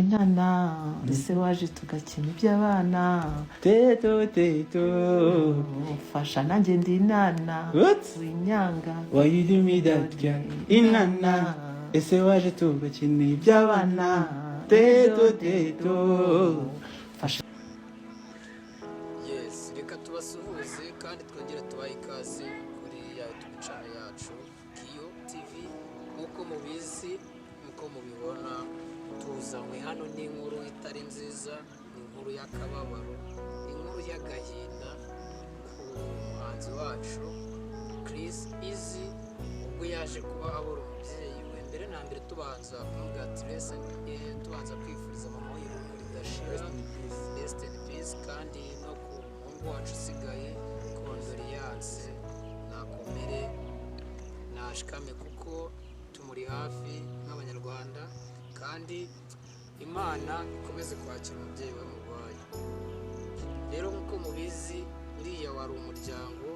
inana ese waje tugakina iby'abana teto fasha nanjye ndi inana What? winyanga wayidimidatya inana ese waje tugakina iby'abana teto fasha. Yes, reka tubasuhuze kandi twongere tubahe ikaze kuri ya YouTube channel yacu Kiyo TV. Nk'uko mubizi, nk'uko mubibona, tuzanywe hano n'inkuru itari nziza, inkuru y'akababaro, inkuru y'agahinda ku muhanzi wacu Chris Easy, ubwo yaje kuba abura umubyeyi we. Mbere na mbere tubanza kumubwira ati tubanza kwifuriza mama we iruhuko ridashira, rest in peace, kandi no ku muhungu wacu usigaye kondoriyanse, nakomere nashikame kuko tumuri hafi nk'abanyarwanda, kandi Imana ikomeze kwakira umubyeyi we murwayi. Rero nk'uko mubizi, uriya wari umuryango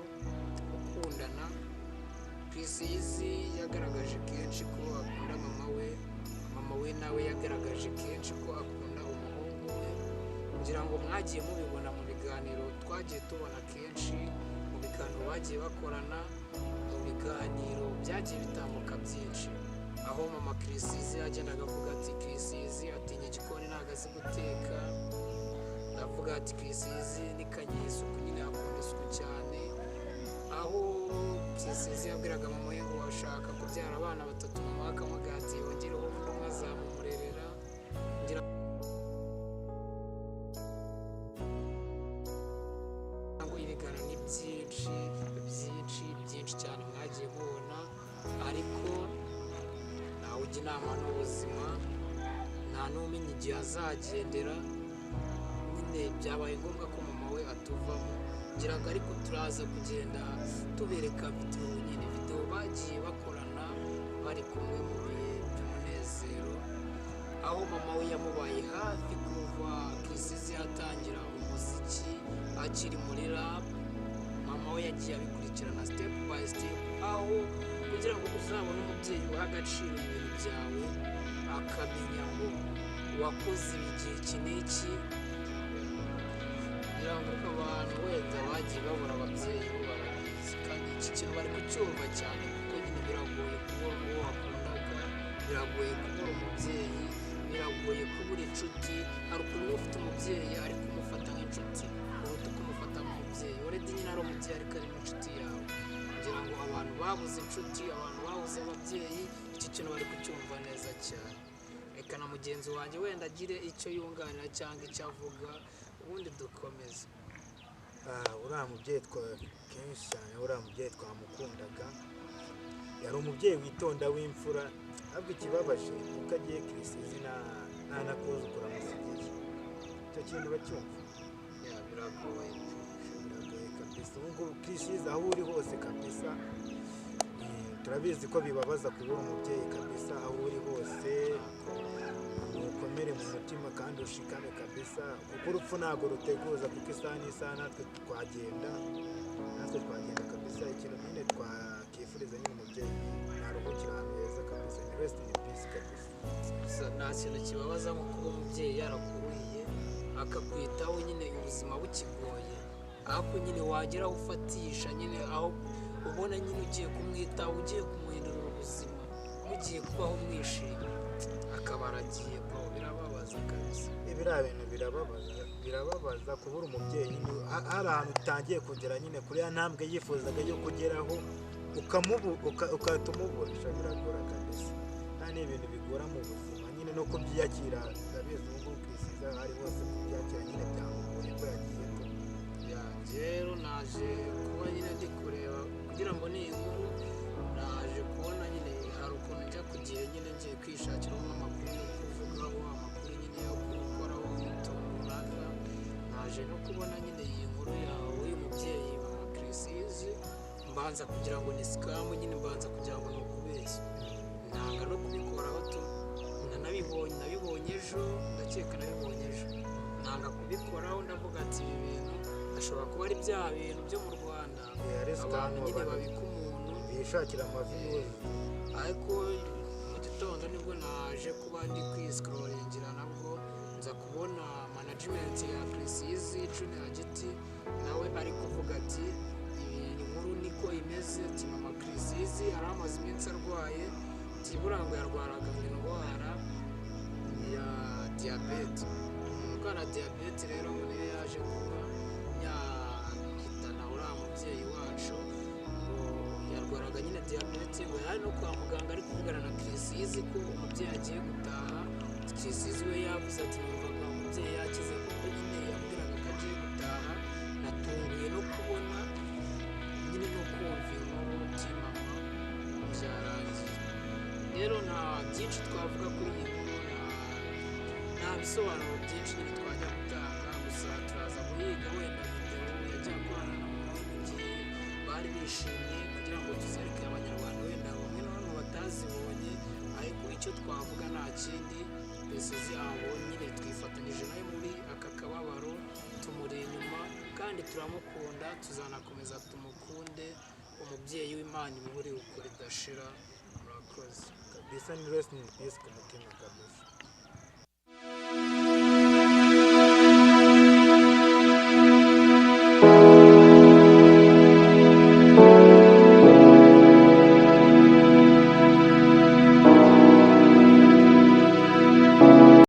ukundana. Chris Easy yagaragaje kenshi ko akunda mama we nawe yagaragaje kenshi ko akunda umuhungu we. Ngira ngo mwagiye mubibona mu biganiro twagiye tubona kenshi, mu biganiro bagiye bakorana, mu biganiro byagiye bitambuka byinshi, aho mama Chris Easy yagendaga avuga ati Chris Easy atinya igikoni ntabwo azi guteka, ndavuga ati Chris Easy ni kanyisuku, nyine akunda isuku cyane, aho Chris Easy yabwiraga mama we ngo washaka kubyara abana batatu, mama akamubwira ati wongereho undi umwe azamumurerera. Ngira ngo ibiganiro ni byinshi cyane mwagiye mubona, ariko ntawe ujya inama n'ubuzima, nta n'umenya igihe azagendera. Nyine byabaye ngombwa ko mama we atuvamo, ngira ngo ariko turaza kugenda tubereka video bagiye bakorana bari kumwe mu bihe by'umunezero, aho mama we yamubaye hafi kuva Chris Easy yatangira umuziki akiri muri rap. Mama we yagiye abikurikirana step by step, aho kugira ngo uzabone umubyeyi uha agaciro ibintu byawe, akamenya ngo wakoze igihe iki n'iki. Kugira ngo abantu wenda bagiye babura ababyeyi bo barabizi, kandi iki kintu bari kucyumva cyane, kuko nyine biragoye kubura uwo wakundaga, biragoye kubura umubyeyi, biragoye kubura inshuti. Hari ukuntu uba ufite umubyeyi ariko umufata nk'inshuti uruta uko umufata nk'umubyeyi. Uretse nyine ari umubyeyi ariko ari n'inshuti yawe. Kugira ngo abantu babuze inshuti, abantu babuze ababyeyi, iki kintu bari kucyumva neza cyane. Reka na mugenzi wanjye wenda agire icyo yunganira cyangwa icyo avuga, ubundi dukomeze. Uriya mubyeyi kenshi cyane, uriya mubyeyi twamukundaga, yari umubyeyi witonda w'imfura. ahubwo ikibabaje nuko agiye Chris Easy nta nakuzukura musigiye. Icyo kintu bacyumva Biragoye kabisa. Ubu Chris Easy aho uri hose kabisa, turabizi ko bibabaza kubura umubyeyi kabisa. Aho uri hose ukomere mu mutima kandi ushikame kabisa, kuko urupfu ntabwo ruteguza, kuko isaha n'isaha natwe twagenda kabisa. Ikintu nyine twakifuriza nyine umubyeyi naruhukira ahantu heza kabisa, ni rest in peace kabisa. nta kintu kibabaza nko kuba umubyeyi yarakuriye akakwitaho nyine ubuzima bukigoye, ariko nyine wagera aho ufatisha, nyine aho ubona nyine ugiye kumwitaho, ugiye kumuhindurira ubuzima, mugiye kubaho mwishimye, akaba aragiye. Birababaza kabisa. Biriya bintu birababaza kubura umubyeyi. Hari ahantu utangiye kugera nyine kuri ya ntambwe yifuzaga yo kugeraho, ukahita umubura. Biragora kabisa, ni ibintu bigora mu buzima nyine no kubyiyakira. Ndabizi ubu ngubu Chris Easy aho ari hose kubyakira nyine byamugoye ko yagiye tu. Rero naje kuba nyine ndi kureba kugira ngo ni inkuru, naje kubona nyine hari ukuntu njya kugiye nyine ngiye kwishakiraho amakuru yo kuvugaho, amakuru nyine yo gukoraho imitungo runaka. Naje no kubona nyine iyi nkuru yawe y'umubyeyi wa Chris Easy, mbanza kugira ngo ni scam, nyine mbanza kugira ngo ni ukubeshya. Nanga no kubikoraho tu, nabibonye ejo, ndakeka nabibonye ejo, nanga kubikoraho. Ndavuga ati ibi bintu ashobora kuba ari bya bintu byo mu Rwanda abantu nyine babika umuntu bishakira amavi. Ariko mu gitondo nibwo naje kuba ndi kwiscrollingira, nabwo nza kubona management ya Chris Junior Giti nawe ari kuvuga ati iyi nkuru niko imeze, ati mama Chris yari amaze iminsi arwaye, tibura ngo yarwaraga indwara ya diyabete. Indwara ya diyabete rero ngo yaje kuba yahitana uriya mubyeyi wacu, ngo yarwaraga nyine diyabete, ngo yari no kwa muganga ari kuvugana na Chris ko umubyeyi agiye gutaha. Chris we yavuze ati numvaga umubyeyi yakize kuko nyine yambwiraga ko agiye gutaha. Natunguye no kubona nyine no kumva inkuru uti mama byarangiye. Rero nta byinshi twavuga kuri iyi nkuru, nta bisobanuro byinshi nyine twajya gutanga, gusa turaza guhiga wenda videwo yajya akorana na mama we mu gihe bari bishimye, kugira ngo tuzereke abanyarwanda wenda bamwe na bamwe batazibonye. Ariko icyo twavuga nta kindi, Precious abo nyine twifatanyije nawe muri aka kababaro, tumuri inyuma kandi turamukunda, tuzanakomeza tumukunde. Umubyeyi w'Imana imuri ukuri idashira. Murakoze kabisa, ni rest in peace ku mutima kabisa.